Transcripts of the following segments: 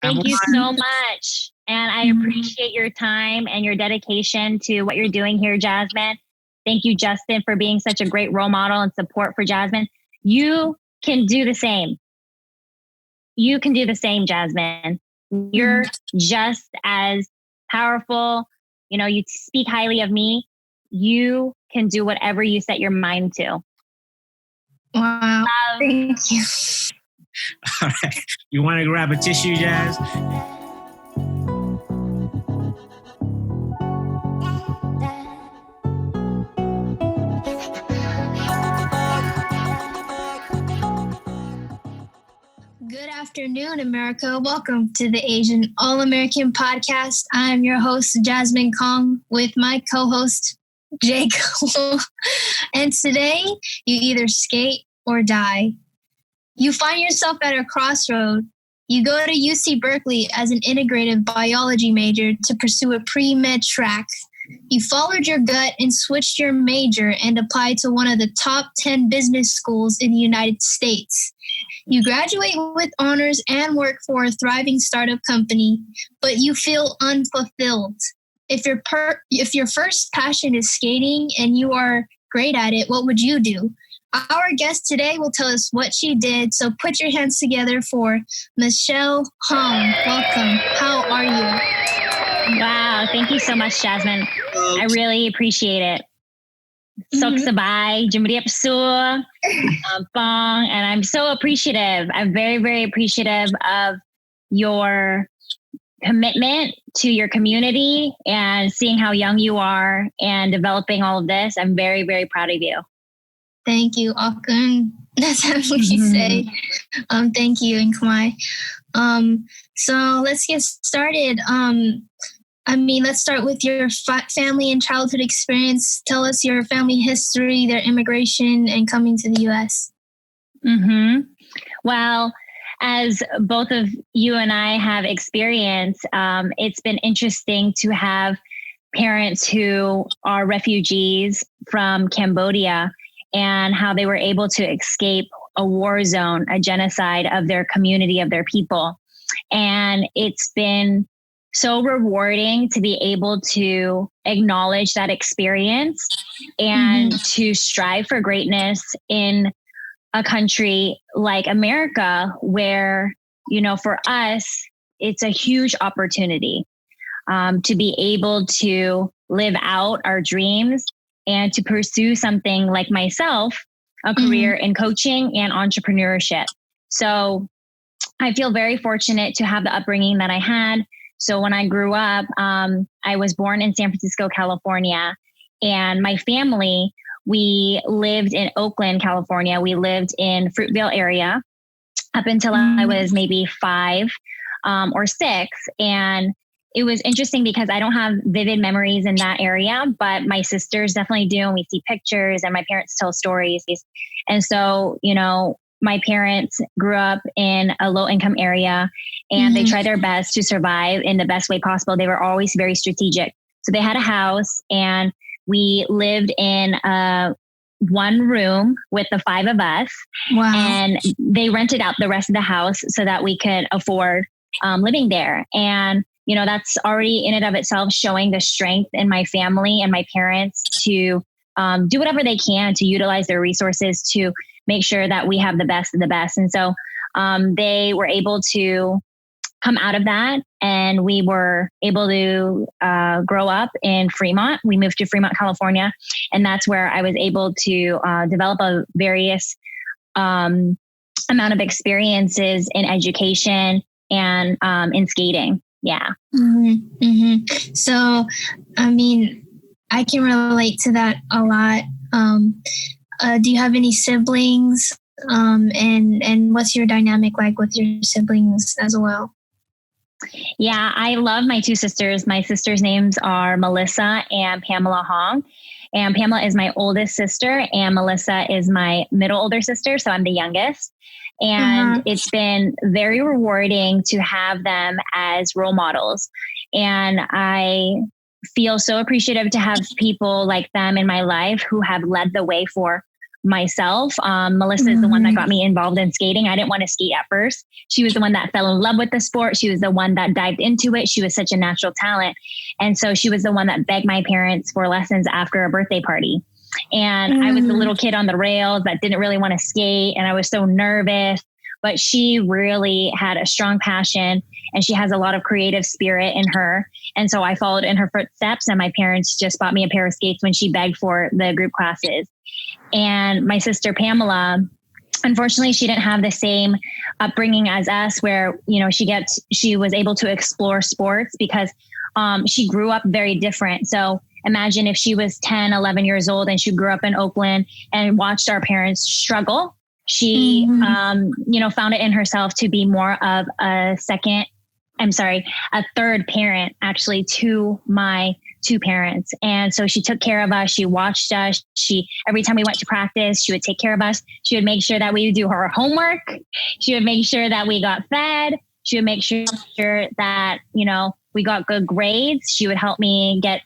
Thank you so much. And I appreciate your time and your dedication to what you're doing here, Jasmine. Thank you, Justin, for being such a great role model and support for Jasmine. You can do the same. You can do the same, Jasmine. You're just as powerful. You know, you speak highly of me. You can do whatever you set your mind to. Wow. Thank you. All right. You want to grab a tissue, Jazz? Good afternoon, America. Welcome to the Asian All-American Podcast. I'm your host, Jasmine Kong, with my co-host, Jake. And today, you either skate or die. You find yourself at a crossroad. You go to UC Berkeley as an integrative biology major to pursue a pre-med track. You followed your gut and switched your major and applied to one of the top 10 business schools in the United States. You graduate with honors and work for a thriving startup company, but you feel unfulfilled. If your first passion is skating and you are great at it, what would you do? Our guest today will tell us what she did, so put your hands together for Michelle Hong. Welcome. How are you? Wow. Thank you so much, Jasmine. I really appreciate it. Sok sabay, jumriap su, bong, and I'm so appreciative. I'm very, very appreciative of your commitment to your community and seeing how young you are and developing all of this. I'm very, very proud of you. Thank you, Akun. That's how we say. Thank you in Khmer. So let's get started. Let's start with your family and childhood experience. Tell us your family history, their immigration, and coming to the U.S. Well, as both of you and I have experienced, it's been interesting to have parents who are refugees from Cambodia and how they were able to escape a war zone, a genocide of their community, of their people. And it's been so rewarding to be able to acknowledge that experience and to strive for greatness in a country like America, where, you know, for us, it's a huge opportunity to be able to live out our dreams and to pursue something like myself, a career in coaching and entrepreneurship. So I feel very fortunate to have the upbringing that I had. So when I grew up, I was born in San Francisco, California, and my family, we lived in Oakland, California. We lived in Fruitvale area up until I was maybe 5 or 6. And it was interesting because I don't have vivid memories in that area, but my sisters definitely do. And we see pictures and my parents tell stories. And so, you know, my parents grew up in a low income area and they tried their best to survive in the best way possible. They were always very strategic. So they had a house and we lived in one room with the 5 of us. Wow. And they rented out the rest of the house so that we could afford living there. And, you know, that's already in and of itself showing the strength in my family and my parents to do whatever they can to utilize their resources to make sure that we have the best of the best. And so they were able to come out of that and we were able to grow up in Fremont. We moved to Fremont, California. And that's where I was able to develop a various amount of experiences in education and in skating. Yeah. So, I mean, I can relate to that a lot. Do you have any siblings? And what's your dynamic like with your siblings as well? Yeah, I love my 2 sisters. My sisters' names are Melissa and Pamela Hong. And Pamela is my oldest sister and Melissa is my middle older sister. So I'm the youngest. And it's been very rewarding to have them as role models. And I feel so appreciative to have people like them in my life who have led the way for myself. Melissa is the one that got me involved in skating. I didn't want to skate at first. She was the one that fell in love with the sport. She was the one that dived into it. She was such a natural talent. And so she was the one that begged my parents for lessons after a birthday party. And I was the little kid on the rails that didn't really want to skate. And I was so nervous, but she really had a strong passion and she has a lot of creative spirit in her. And so I followed in her footsteps, and my parents just bought me a pair of skates when she begged for the group classes. And my sister Pamela, unfortunately, she didn't have the same upbringing as us, where, you know, she was able to explore sports because she grew up very different. So imagine if she was 10, 11 years old and she grew up in Oakland and watched our parents struggle. She, found it in herself to be more of a third parent actually to my two parents. And so she took care of us. She watched us. Every time we went to practice, she would take care of us. She would make sure that we would do her homework. She would make sure that we got fed. She would make sure that, you know, we got good grades. She would help me get,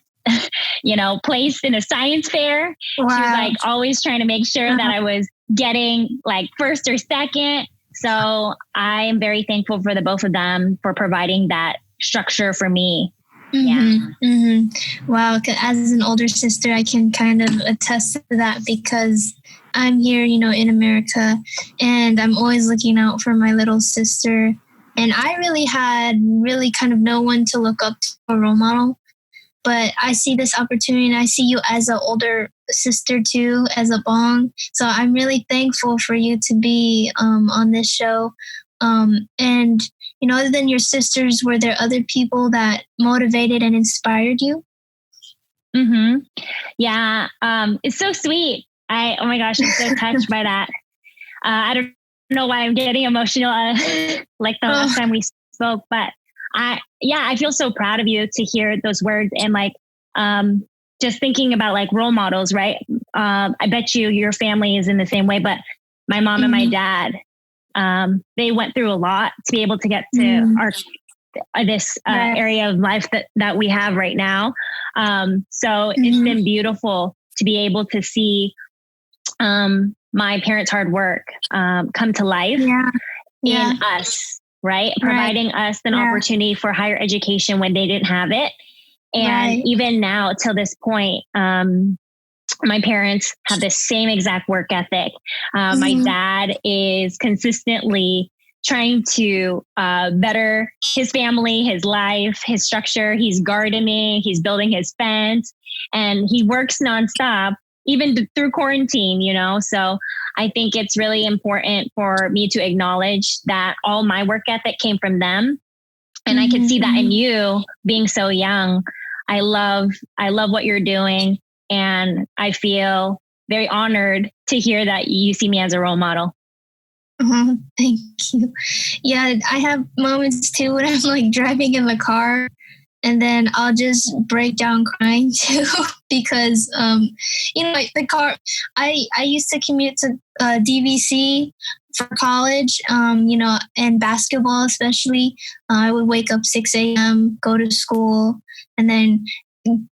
placed in a science fair. Wow. She was like always trying to make sure that I was getting like first or second. So I am very thankful for the both of them for providing that structure for me. Wow. As an older sister, I can kind of attest to that because I'm here, in America, and I'm always looking out for my little sister. And I really had kind of no one to look up to, a role model. But I see this opportunity, and I see you as an older sister too, as a bong. So I'm really thankful for you to be on this show. And, other than your sisters, were there other people that motivated and inspired you? Yeah. It's so sweet. Oh my gosh, I'm so touched by that. I don't know why I'm getting emotional like the last time we spoke, but I feel so proud of you to hear those words, and like, just thinking about like role models, right? I bet your family is in the same way, but my mom and my dad, they went through a lot to be able to get to this area of life that we have right now. So it's been beautiful to be able to see, my parents' hard work, come to life in us. Right? Providing us an opportunity for higher education when they didn't have it. And even now, till this point, my parents have the same exact work ethic. My dad is consistently trying to better his family, his life, his structure. He's gardening, he's building his fence, and he works nonstop, even through quarantine, So I think it's really important for me to acknowledge that all my work ethic came from them. And I can see that in you being so young. I love what you're doing. And I feel very honored to hear that you see me as a role model. Thank you. Yeah, I have moments too when I'm like driving in the car, and then I'll just break down crying too because, the car, I used to commute to DVC for college, and basketball especially. I would wake up 6 a.m., go to school, and then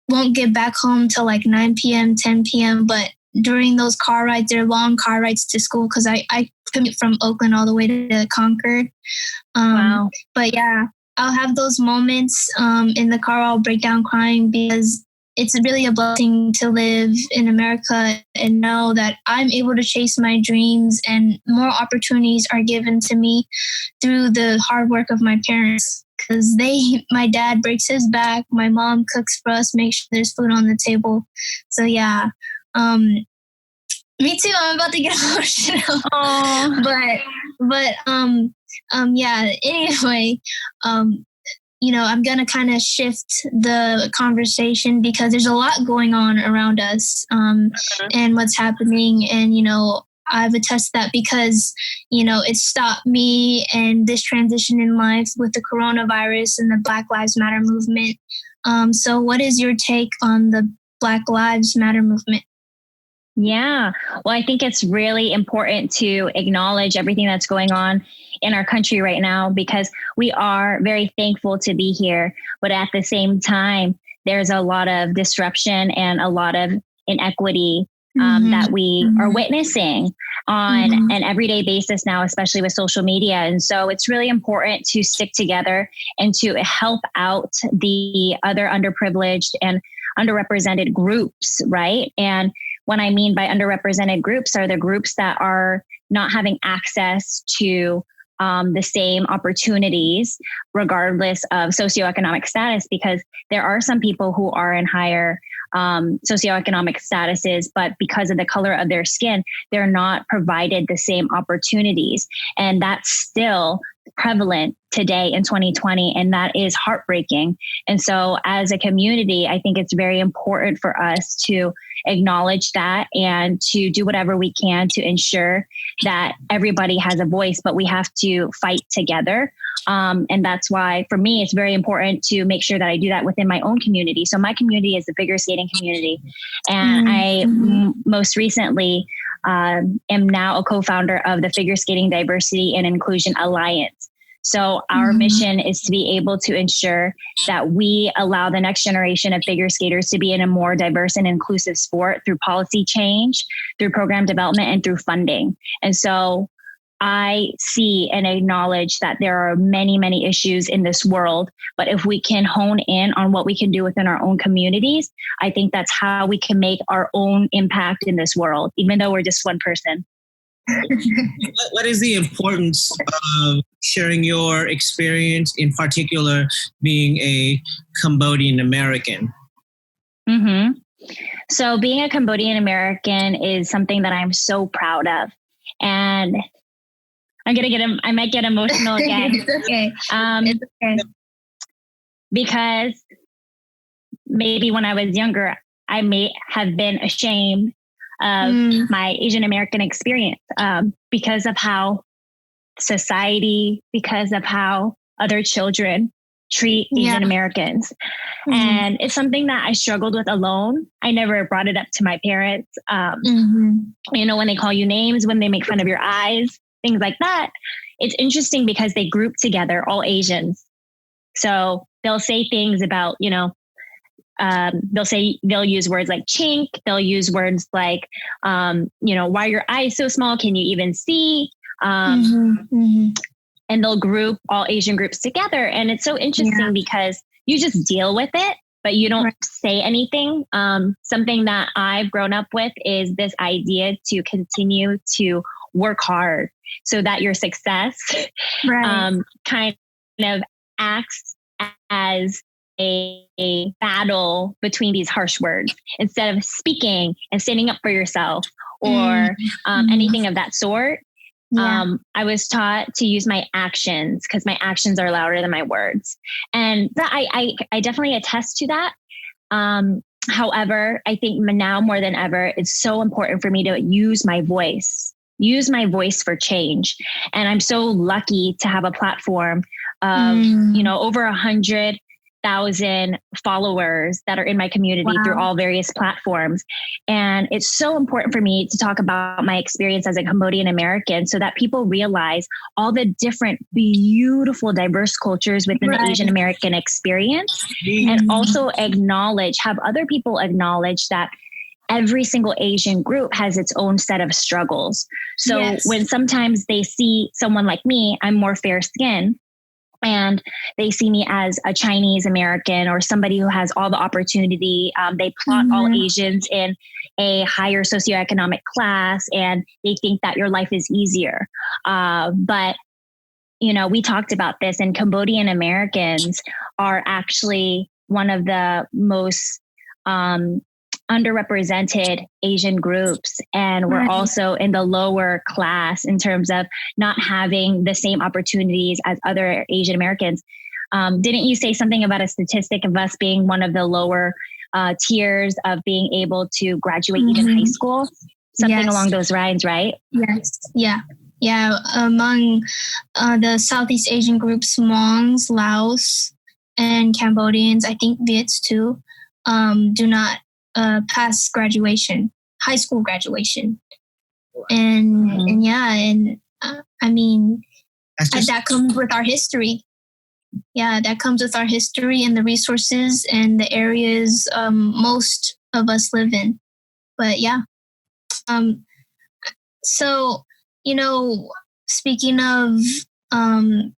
won't get back home till like 9 p.m., 10 p.m. But during those car rides, they're long car rides to school because I commute from Oakland all the way to Concord. Wow. But yeah, I'll have those moments in the car. I'll break down crying because it's really a blessing to live in America and know that I'm able to chase my dreams, and more opportunities are given to me through the hard work of my parents. Because my dad breaks his back, my mom cooks for us, makes sure there's food on the table. So yeah, me too. I'm about to get emotional. Yeah. Anyway, I'm going to kind of shift the conversation because there's a lot going on around us and what's happening. And, I've attested that because, it stopped me and this transition in life with the coronavirus and the Black Lives Matter movement. So what is your take on the Black Lives Matter movement? Yeah, well, I think it's really important to acknowledge everything that's going on in our country right now, because we are very thankful to be here. But at the same time, there's a lot of disruption and a lot of inequity that we are witnessing on an everyday basis now, especially with social media. And so it's really important to stick together and to help out the other underprivileged and underrepresented groups, right? And what I mean by underrepresented groups are the groups that are not having access to the same opportunities, regardless of socioeconomic status, because there are some people who are in higher socioeconomic statuses, but because of the color of their skin, they're not provided the same opportunities. And that's still prevalent today in 2020. And that is heartbreaking. And so as a community, I think it's very important for us to acknowledge that and to do whatever we can to ensure that everybody has a voice, but we have to fight together. And that's why, for me, it's very important to make sure that I do that within my own community. So my community is the figure skating community. And I most recently am now a co-founder of the Figure Skating Diversity and Inclusion Alliance. So our mission is to be able to ensure that we allow the next generation of figure skaters to be in a more diverse and inclusive sport through policy change, through program development, and through funding. And so I see and acknowledge that there are many, many issues in this world, but if we can hone in on what we can do within our own communities, I think that's how we can make our own impact in this world, even though we're just one person. What is the importance of sharing your experience, in particular being a Cambodian American? So being a Cambodian American is something that I'm so proud of. And I might get emotional again. It's okay. It's okay. Because maybe when I was younger, I may have been ashamed of my Asian American experience because of how society, because of how other children treat Asian Americans. And it's something that I struggled with alone. I never brought it up to my parents. You know, when they call you names, when they make fun of your eyes, things like that. It's interesting because they group together all Asians. So they'll say things about, you know, they'll use words like chink. They'll use words like, you know, why are your eyes so small? Can you even see? And they'll group all Asian groups together. And it's so interesting because you just deal with it, but you don't say anything. Something that I've grown up with is this idea to continue to work hard so that your success kind of acts as a battle between these harsh words instead of speaking and standing up for yourself or anything of that sort. I was taught to use my actions because my actions are louder than my words. And that I definitely attest to that. However, I think now more than ever, it's so important for me to use my voice for change. And I'm so lucky to have a platform of, you know, over 100,000 followers that are in my community through all various platforms. And it's so important for me to talk about my experience as a Cambodian American so that people realize all the different beautiful, diverse cultures within the Asian American experience, and also have other people acknowledge that every single Asian group has its own set of struggles. So when sometimes they see someone like me, I'm more fair skinned, and they see me as a Chinese American or somebody who has all the opportunity. They plot all Asians in a higher socioeconomic class, and they think that your life is easier. But, you know, we talked about this, and Cambodian Americans are actually one of the most underrepresented Asian groups. And we're also in the lower class in terms of not having the same opportunities as other Asian Americans. Didn't you say something about a statistic of us being one of the lower tiers of being able to graduate even high school? Something along those lines, right? Yes. Yeah. Yeah. Among the Southeast Asian groups, Hmongs, Laos, and Cambodians, I think Viets too, do not pass graduation, high school graduation. And I mean, that comes with our history. Yeah, that comes with our history and the resources and the areas most of us live in. But yeah. So, speaking of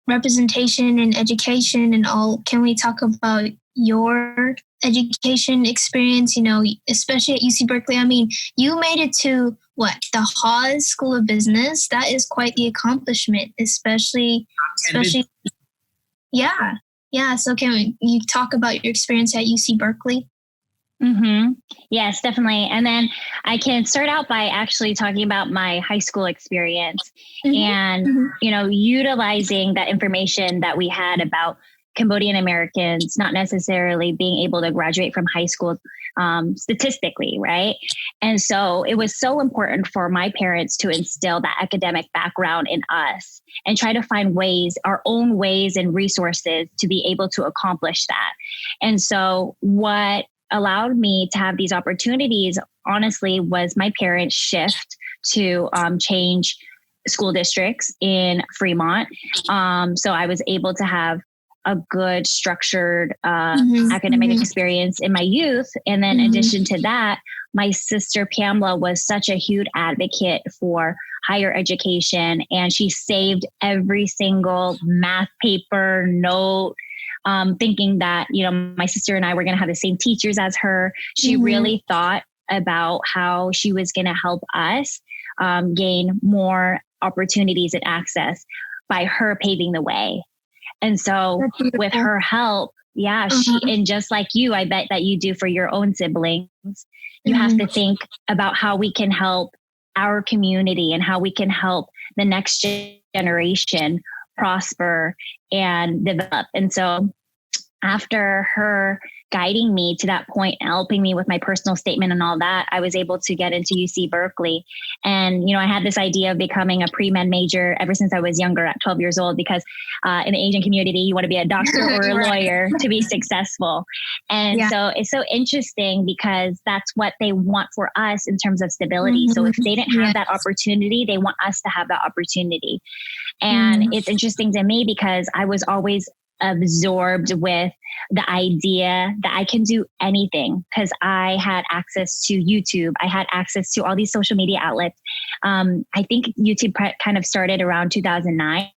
representation and education and all, can we talk about your education experience, especially at UC Berkeley? I mean, you made it to the Haas School of Business. That is quite the accomplishment, especially, yeah. So can you talk about your experience at UC Berkeley? Mm-hmm. Yes, definitely. And then I can start out by actually talking about my high school experience and, utilizing that information that we had about Cambodian Americans not necessarily being able to graduate from high school statistically, right? And so it was so important for my parents to instill that academic background in us and try to find our own ways and resources to be able to accomplish that. And so what allowed me to have these opportunities, honestly, was my parents' shift to change school districts in Fremont. So I was able to have a good structured academic experience in my youth. And then in addition to that, my sister Pamela was such a huge advocate for higher education. And she saved every single math paper, note, thinking that, my sister and I were going to have the same teachers as her. She really thought about how she was going to help us gain more opportunities and access by her paving the way. And so with her help, she, and just like you, I bet that you do for your own siblings, you have to think about how we can help our community and how we can help the next generation prosper and develop. And so after her guiding me to that point, helping me with my personal statement and all that, I was able to get into UC Berkeley. And, I had this idea of becoming a pre-med major ever since I was younger at 12 years old, because in the Asian community, you want to be a doctor or a lawyer to be successful. And so it's so interesting because that's what they want for us in terms of stability. So if they didn't have that opportunity, they want us to have that opportunity. And it's interesting to me because I was always absorbed with the idea that I can do anything because I had access to YouTube. I had access to all these social media outlets. I think YouTube kind of started around 2009.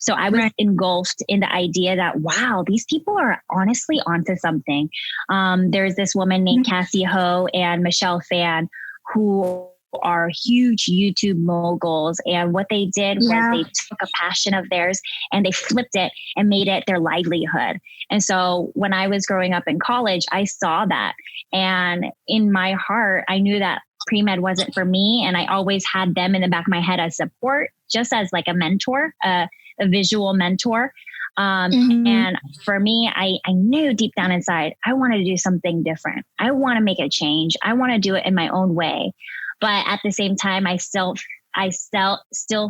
So I was engulfed in the idea that, wow, these people are honestly onto something. There's this woman named Cassie Ho and Michelle Fan who are huge YouTube moguls. And what they did was they took a passion of theirs and they flipped it and made it their livelihood. And so when I was growing up in college, I saw that. And in my heart, I knew that pre-med wasn't for me. And I always had them in the back of my head as support, just as like a mentor, a visual mentor. And for me, I knew deep down inside, I wanted to do something different. I want to make a change. I want to do it in my own way. But at the same time, I still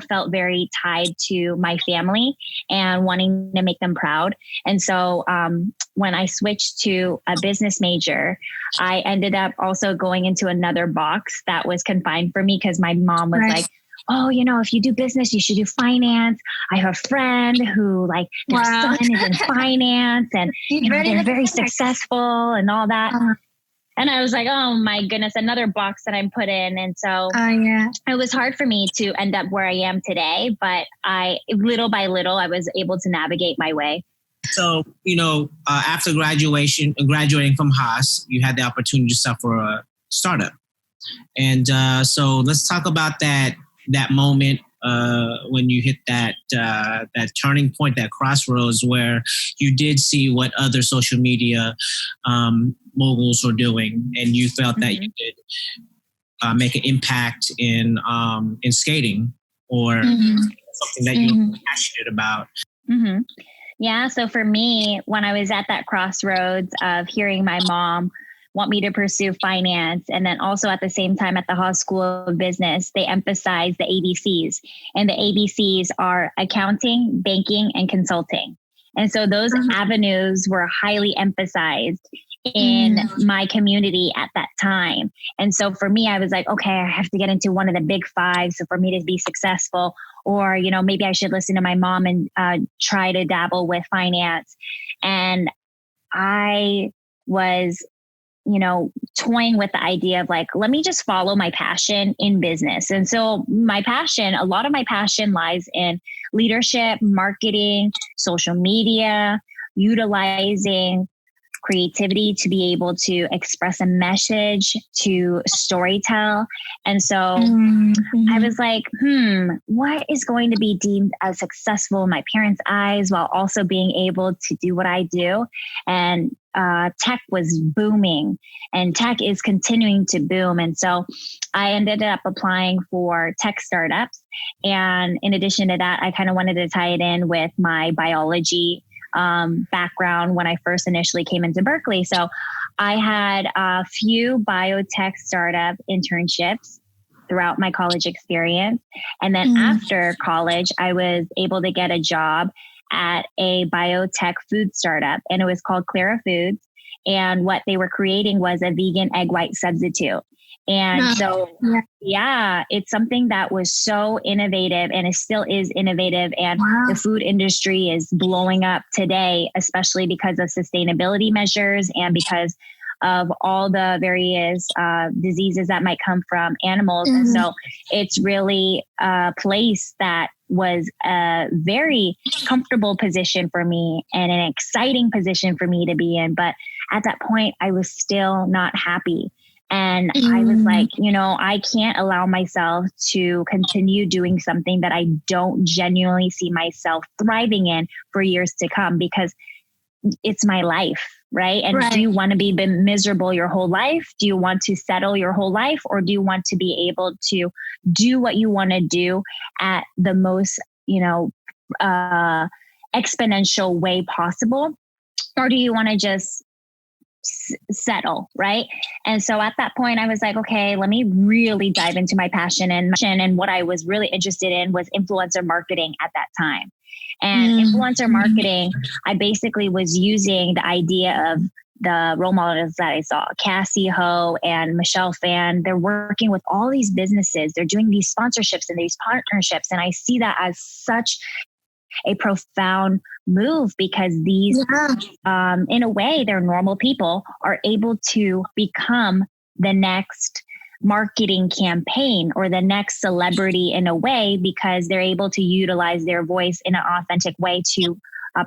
felt very tied to my family and wanting to make them proud. And so when I switched to a business major, I ended up also going into another box that was confined for me because my mom was like, oh, if you do business, you should do finance. I have a friend who their son is in finance and they're very successful and all that. And I was like, oh my goodness, another box that I'm put in. And so it was hard for me to end up where I am today, but little by little, I was able to navigate my way. So, after graduating from Haas, you had the opportunity to start for a startup. And so let's talk about that moment when you hit that turning point, that crossroads where you did see what other social media moguls were doing, and you felt that you could make an impact in skating or something that you were passionate about. Yeah. So for me, when I was at that crossroads of hearing my mom want me to pursue finance, and then also at the same time at the Haas School of Business, they emphasize the ABCs. And the ABCs are accounting, banking, and consulting. And so those avenues were highly emphasized in my community at that time. And so for me, I was like, okay, I have to get into one of the big five. So for me to be successful, or, maybe I should listen to my mom and try to dabble with finance. And I was toying with the idea of like, let me just follow my passion in business. And so a lot of my passion lies in leadership, marketing, social media, utilizing creativity to be able to express a message, to storytell. And so I was like, what is going to be deemed as successful in my parents' eyes while also being able to do what I do? And tech was booming, and tech is continuing to boom. And so I ended up applying for tech startups. And in addition to that, I kind of wanted to tie it in with my biology background when I first initially came into Berkeley. So I had a few biotech startup internships throughout my college experience. And then after college, I was able to get a job at a biotech food startup, and it was called Clara Foods. And what they were creating was a vegan egg white substitute. And it's something that was so innovative, and it still is innovative. And the food industry is blowing up today, especially because of sustainability measures and because of all the various diseases that might come from animals. And so it's really a place that was a very comfortable position for me and an exciting position for me to be in. But at that point, I was still not happy. And I was like, I can't allow myself to continue doing something that I don't genuinely see myself thriving in for years to come, because it's my life, right? And do you want to be miserable your whole life? Do you want to settle your whole life? Or do you want to be able to do what you want to do at the most, exponential way possible? Or do you want to just settle, right? And so at that point, I was like, okay, let me really dive into my passion. And what I was really interested in was influencer marketing at that time. And influencer marketing, I basically was using the idea of the role models that I saw, Cassie Ho and Michelle Phan. They're working with all these businesses. They're doing these sponsorships and these partnerships. And I see that as such a profound move, because these, in a way, they're normal people, are able to become the next marketing campaign or the next celebrity in a way, because they're able to utilize their voice in an authentic way to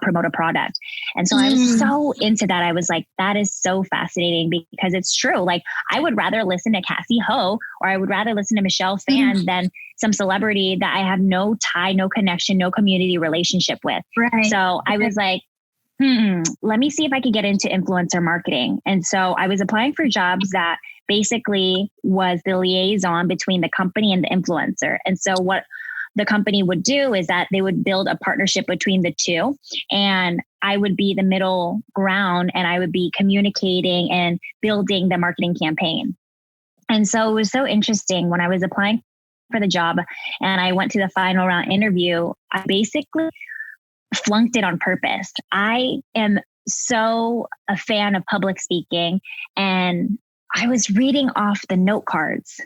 promote a product. And so I was so into that. I was like, that is so fascinating, because it's true. Like, I would rather listen to Cassie Ho, or I would rather listen to Michelle Phan than some celebrity that I have no tie, no connection, no community relationship with. Right. So I was like, let me see if I could get into influencer marketing. And so I was applying for jobs that basically was the liaison between the company and the influencer. And so what the company would do is that they would build a partnership between the two, and I would be the middle ground, and I would be communicating and building the marketing campaign. And so it was so interesting when I was applying for the job and I went to the final round interview. I basically flunked it on purpose. I am so a fan of public speaking, and I was reading off the note cards.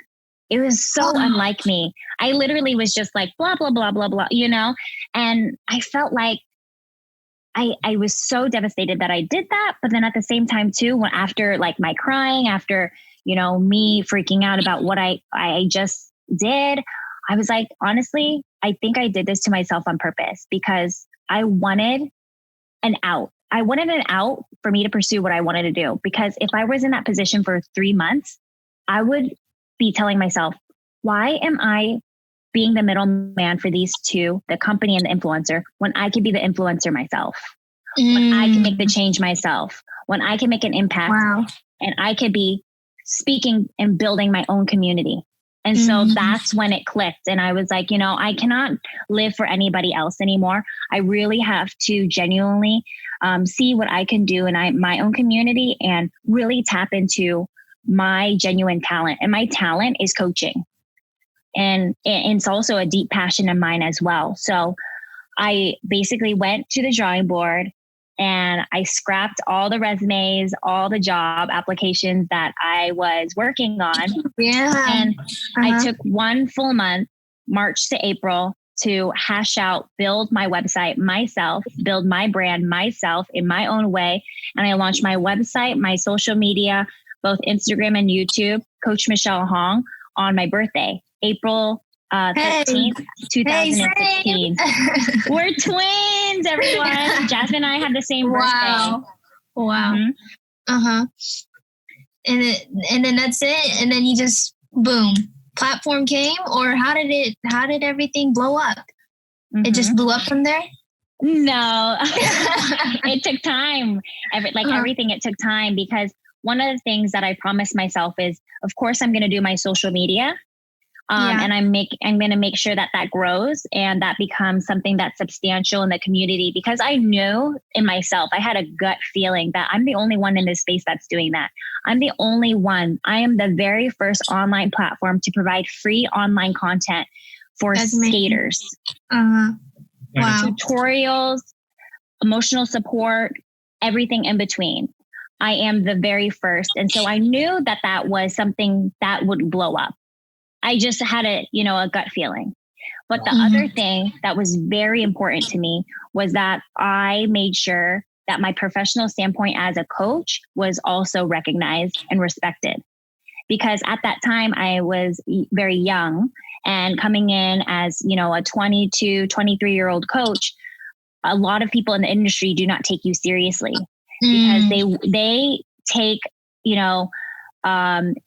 It was so unlike me. I literally was just like, blah, blah, blah, blah, blah, and I felt like I was so devastated that I did that. But then at the same time too, when after like my crying, after, me freaking out about what I just did, I was like, honestly, I think I did this to myself on purpose, because I wanted an out. I wanted an out for me to pursue what I wanted to do. Because if I was in that position for 3 months, I would be telling myself, why am I being the middleman for these two, the company and the influencer, when I could be the influencer myself, when I can make the change myself, when I can make an impact, and I could be speaking and building my own community. And so that's when it clicked. And I was like, I cannot live for anybody else anymore. I really have to genuinely see what I can do in my own community and really tap into my genuine talent. And my talent is coaching. And it's also a deep passion of mine as well. So I basically went to the drawing board and I scrapped all the resumes, all the job applications that I was working on. And I took 1 full month, March to April, to hash out, build my website myself, build my brand myself in my own way. And I launched my website, my social media, both Instagram and YouTube, Coach Michelle Hong, on my birthday, April 13th, 2016. We're twins, everyone. Jasmine and I have the same birthday. Wow. Mm-hmm. Uh-huh. And then that's it. And then you just, boom, platform came, or how did everything blow up? Mm-hmm. It just blew up from there? No, it took time. Everything, it took time, because one of the things that I promised myself is, of course, I'm going to do my social media. And I'm going to make sure that grows and that becomes something that's substantial in the community, because I knew in myself, I had a gut feeling that I'm the only one in this space that's doing that. I'm the only one. I am the very first online platform to provide free online content for skaters. Wow. Tutorials, emotional support, everything in between. I am the very first. And so I knew that was something that would blow up. I just had a gut feeling. But the other thing that was very important to me was that I made sure that my professional standpoint as a coach was also recognized and respected. Because at that time I was very young, and coming in as, a 22, 23-year-old coach, a lot of people in the industry do not take you seriously because they take,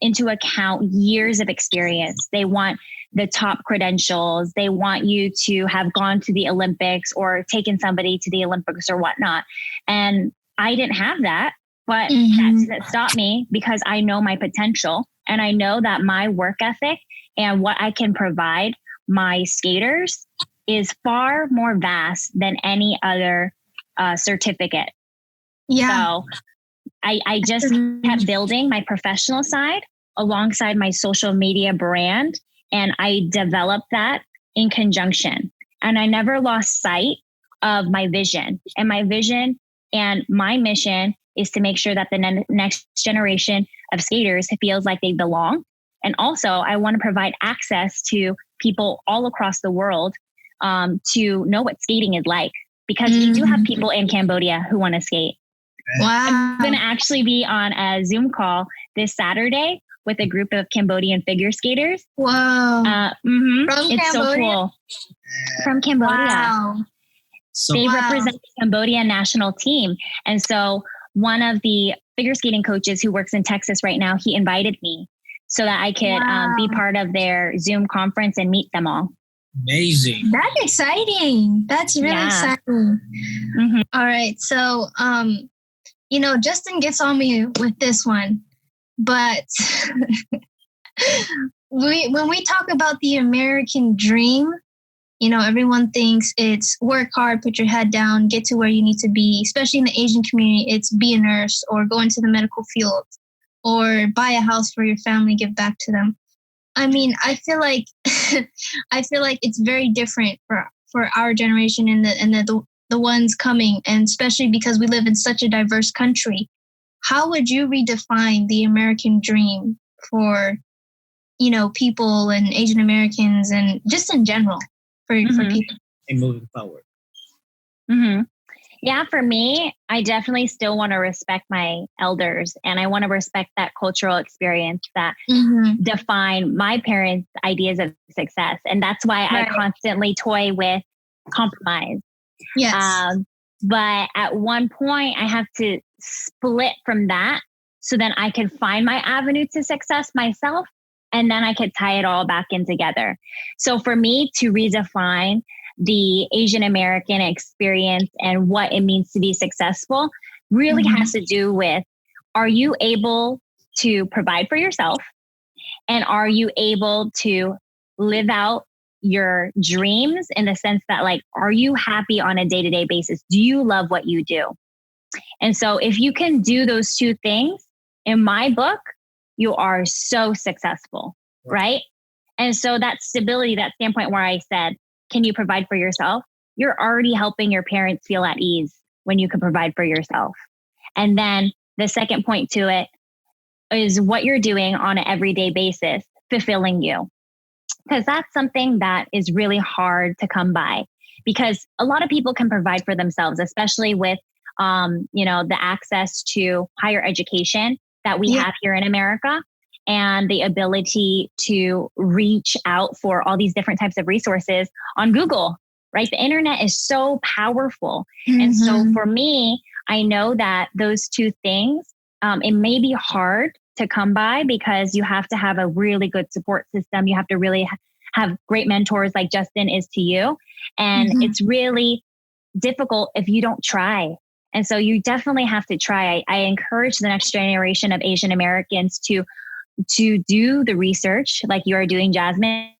into account years of experience. They want the top credentials. They want you to have gone to the Olympics or taken somebody to the Olympics or whatnot. And I didn't have that, but that stopped me, because I know my potential, and I know that my work ethic and what I can provide my skaters is far more vast than any other certificate. Yeah. So I just kept building my professional side alongside my social media brand, and I developed that in conjunction. And I never lost sight of my vision. And my vision and my mission is to make sure that the next generation of skaters feels like they belong. And also, I want to provide access to people all across the world to know what skating is like, because we do have people in Cambodia who want to skate. Wow. I'm going to actually be on a Zoom call this Saturday with a group of Cambodian figure skaters. Wow. From Cambodia? So cool. From Cambodia. Wow. They represent the Cambodian national team. And so one of the figure skating coaches who works in Texas right now, he invited me so that I could be part of their Zoom conference and meet them all. Amazing. That's exciting. That's really exciting. All right. So, Justin gets on me with this one, but when we talk about the American dream, everyone thinks it's work hard, put your head down, get to where you need to be. Especially in the Asian community, it's be a nurse or go into the medical field or buy a house for your family, give back to them. I mean, I feel like it's very different for our generation and the ones coming, and especially because we live in such a diverse country. How would you redefine the American dream for, people and Asian Americans and just in general for people? And moving forward. Yeah, for me, I definitely still want to respect my elders, and I want to respect that cultural experience that define my parents' ideas of success. And that's why I constantly toy with compromise. Yes. But at one point I have to split from that so then I can find my avenue to success myself, and then I could tie it all back in together. So for me to redefine the Asian American experience and what it means to be successful really has to do with, are you able to provide for yourself? And are you able to live out your dreams in the sense that, like, are you happy on a day-to-day basis? Do you love what you do? And so if you can do those two things, in my book, you are so successful, right? And so that stability, that standpoint where I said, can you provide for yourself? You're already helping your parents feel at ease when you can provide for yourself. And then the second point to it is what you're doing on an everyday basis, fulfilling you. Because that's something that is really hard to come by, because a lot of people can provide for themselves, especially with, the access to higher education. that we have here in America, and the ability to reach out for all these different types of resources on Google, right? The internet is so powerful. And so for me, I know that those two things, it may be hard to come by because you have to have a really good support system. You have to really have great mentors like Justin is to you. And it's really difficult if you don't try. And so you definitely have to try. I encourage the next generation of Asian Americans to do the research like you are doing, Jasmine,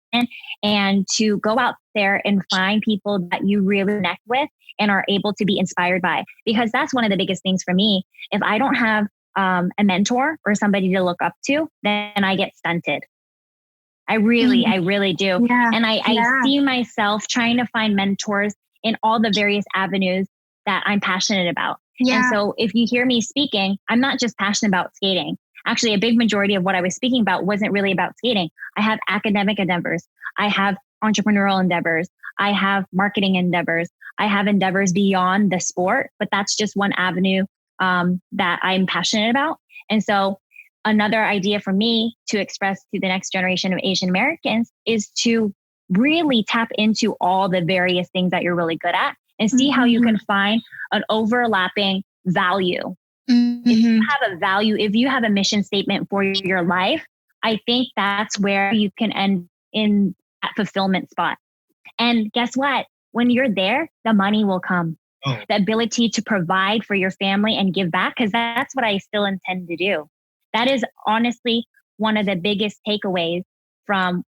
and to go out there and find people that you really connect with and are able to be inspired by. Because that's one of the biggest things for me. If I don't have a mentor or somebody to look up to, then I get stunted. I really do. Yeah. And I see myself trying to find mentors in all the various avenues that I'm passionate about. Yeah. And so if you hear me speaking, I'm not just passionate about skating. Actually, a big majority of what I was speaking about wasn't really about skating. I have academic endeavors. I have entrepreneurial endeavors. I have marketing endeavors. I have endeavors beyond the sport, but that's just one avenue that I'm passionate about. And so another idea for me to express to the next generation of Asian Americans is to really tap into all the various things that you're really good at and see how you can find an overlapping value. If you have a value, if you have a mission statement for your life, I think that's where you can end in that fulfillment spot. And guess what? When you're there, the money will come. The ability to provide for your family and give back, because that's what I still intend to do. That is honestly one of the biggest takeaways from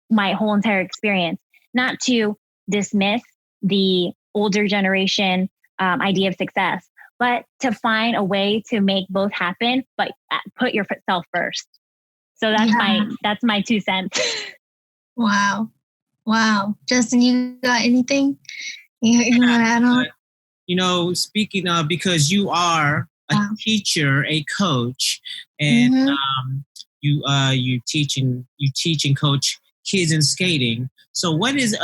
my whole entire experience. Not to dismiss the older generation idea of success, but to find a way to make both happen, but put yourself first. So that's my 2 cents. Wow. Justin, you got anything you want to add on? You know, speaking of, because you are a teacher, a coach, and you teach and coach kids in skating. So what is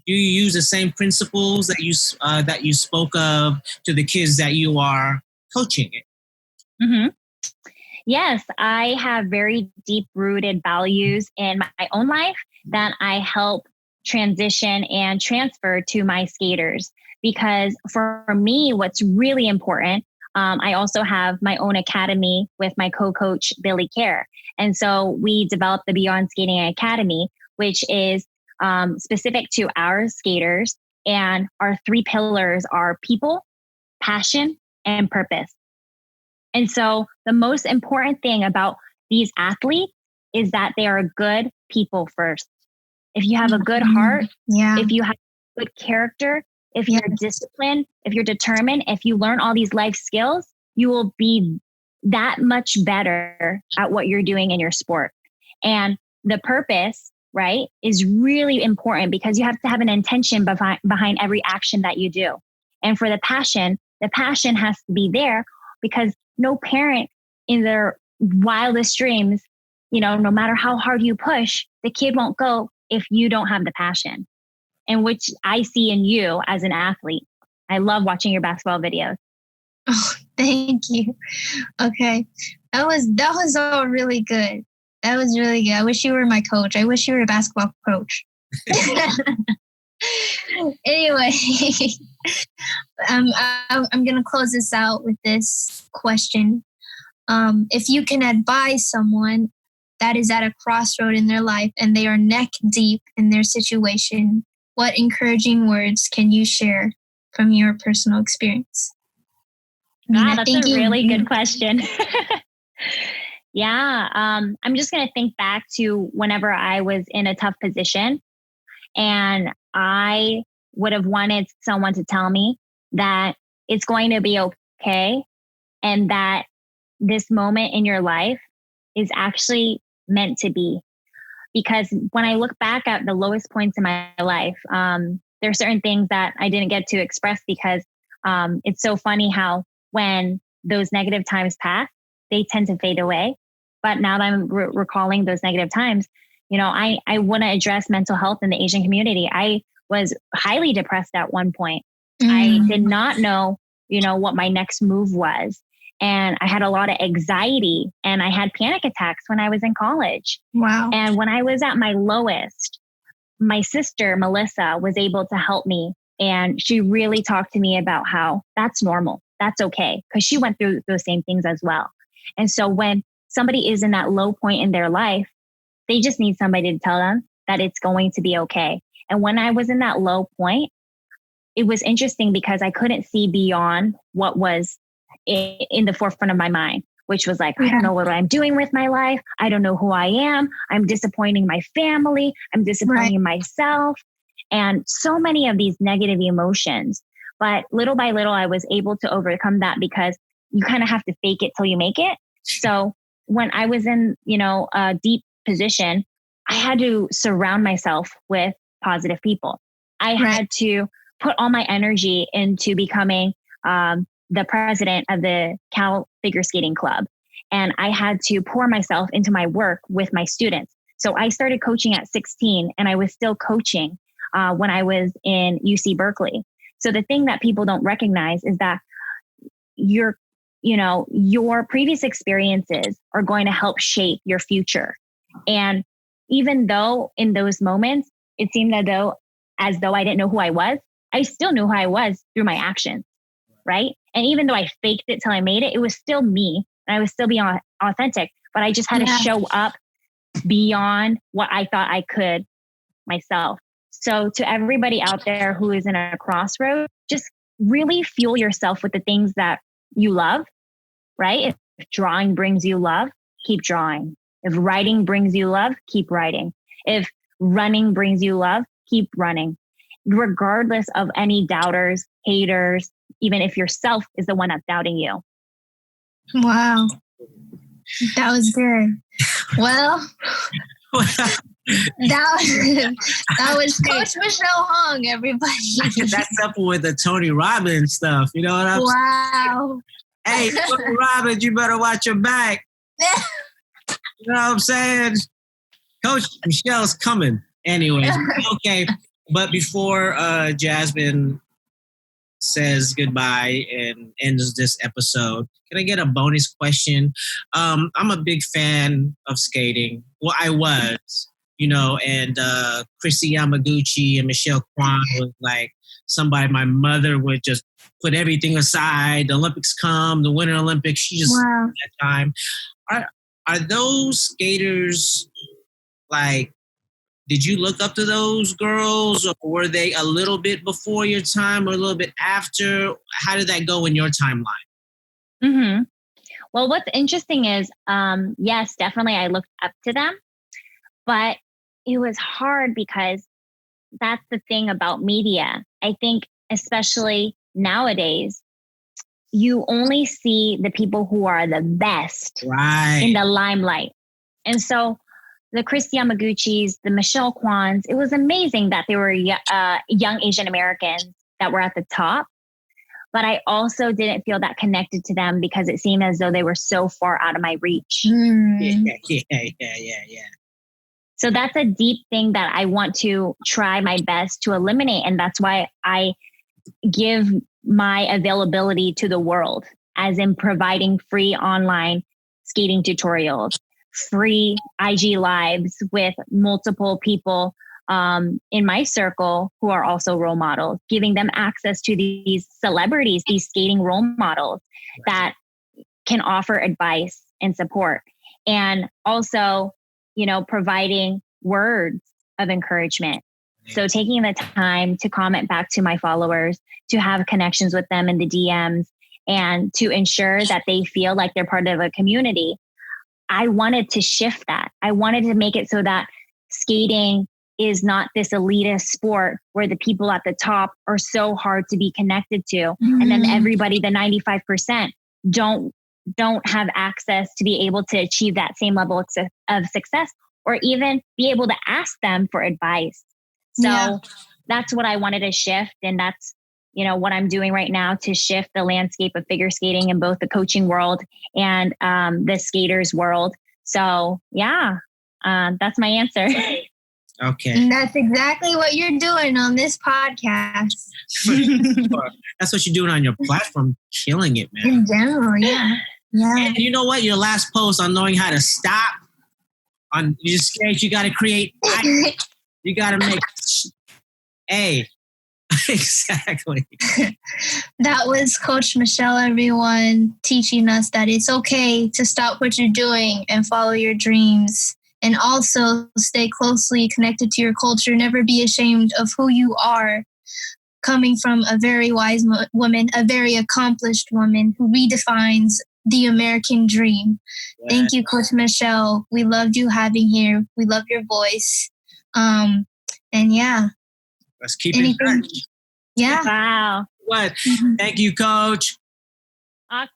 do you use the same principles that you spoke of to the kids that you are coaching it? Yes, I have very deep-rooted values in my own life that I help transition and transfer to my skaters. Because for me, what's really important, I also have my own academy with my co-coach, Billy Kerr. And so we developed the Beyond Skating Academy, which is specific to our skaters. And our 3 pillars are people, passion, and purpose. And so the most important thing about these athletes is that they are good people first. If you have a good heart, if you have good character, if you're disciplined, if you're determined, if you learn all these life skills, you will be that much better at what you're doing in your sport. And the purpose, right, is really important because you have to have an intention behind every action that you do. And for the passion has to be there because no parent in their wildest dreams, no matter how hard you push, the kid won't go if you don't have the passion. And which I see in you as an athlete. I love watching your basketball videos. Oh, thank you. Okay. That was all really good. That was really good. I wish you were my coach. I wish you were a basketball coach. Anyway, I'm going to close this out with this question. If you can advise someone that is at a crossroad in their life and they are neck deep in their situation, what encouraging words can you share from your personal experience? That's a really good question. I'm just going to think back to whenever I was in a tough position and I would have wanted someone to tell me that it's going to be okay and that this moment in your life is actually meant to be. Because when I look back at the lowest points in my life, there are certain things that I didn't get to express because it's so funny how when those negative times pass, they tend to fade away. But now that I'm recalling those negative times, I want to address mental health in the Asian community. I was highly depressed at one point. I did not know, what my next move was. And I had a lot of anxiety and I had panic attacks when I was in college. Wow. And when I was at my lowest, my sister, Melissa, was able to help me. And she really talked to me about how that's normal. That's okay. Because she went through those same things as well. And so when somebody is in that low point in their life, they just need somebody to tell them that it's going to be okay. And when I was in that low point, it was interesting because I couldn't see beyond what was in the forefront of my mind, which was like, I don't know what I'm doing with my life. I don't know who I am. I'm disappointing my family. I'm disappointing myself. And so many of these negative emotions. But little by little, I was able to overcome that because you kind of have to fake it till you make it. So when I was in, a deep position, I had to surround myself with positive people. I had to put all my energy into becoming the president of the Cal Figure Skating Club. And I had to pour myself into my work with my students. So I started coaching at 16 and I was still coaching when I was in UC Berkeley. So the thing that people don't recognize is that your previous experiences are going to help shape your future. And even though in those moments, it seemed as though I didn't know who I was, I still knew who I was through my actions, right? And even though I faked it till I made it, it was still me and I was still being authentic, but I just had to show up beyond what I thought I could myself. So to everybody out there who is in a crossroad, just really fuel yourself with the things that you love, right? If drawing brings you love, keep drawing. If writing brings you love, keep writing. If running brings you love, keep running. Regardless of any doubters, haters, even if yourself is the one that's doubting you. Wow. That was good. Well, that was Coach Michelle Hong, everybody. That's up with the Tony Robbins stuff. You know what I'm saying? Hey, Tony Robbins, you better watch your back. You know what I'm saying? Coach Michelle's coming. Anyways, okay. But before Jasmine says goodbye and ends this episode, can I get a bonus question? I'm a big fan of skating. Well, I was, and Chrissy Yamaguchi and Michelle Kwan was like somebody my mother would just put everything aside. The Olympics come, the Winter Olympics, she just at that time. Are those skaters like, did you look up to those girls, or were they a little bit before your time or a little bit after? How did that go in your timeline? Mm-hmm. Well, what's interesting is, yes, definitely I looked up to them, but it was hard because that's the thing about media. I think especially nowadays, you only see the people who are the best in the limelight. And so the Chris Yamaguchis, the Michelle Kwans, it was amazing that they were young Asian Americans that were at the top. But I also didn't feel that connected to them because it seemed as though they were so far out of my reach. Yeah. So that's a deep thing that I want to try my best to eliminate. And that's why I give my availability to the world, as in providing free online skating tutorials, free IG lives with multiple people in my circle who are also role models, giving them access to these celebrities, these skating role models that can offer advice and support. And also, providing words of encouragement. So taking the time to comment back to my followers, to have connections with them in the DMs, and to ensure that they feel like they're part of a community. I wanted to shift that. I wanted to make it so that skating is not this elitist sport where the people at the top are so hard to be connected to. Mm-hmm. And then everybody, the 95%, don't have access to be able to achieve that same level of success, or even be able to ask them for advice. So that's what I wanted to shift. And that's, what I'm doing right now to shift the landscape of figure skating in both the coaching world and the skaters world. So that's my answer. Okay. And that's exactly what you're doing on this podcast. That's what you're doing on your platform, killing it, man. In general, yeah. And you know what? Your last post on knowing how to stop, on you just scared you got to create, you got to make, hey, exactly. That was Coach Michelle, everyone, teaching us that it's okay to stop what you're doing and follow your dreams. And also stay closely connected to your culture. Never be ashamed of who you are. Coming from a very wise woman, a very accomplished woman who redefines the American dream. Yeah. Thank you, Coach Michelle. We loved you having here. We love your voice. And yeah. Let's keep in touch. Yeah. Wow. What? Thank you, Coach. Awesome.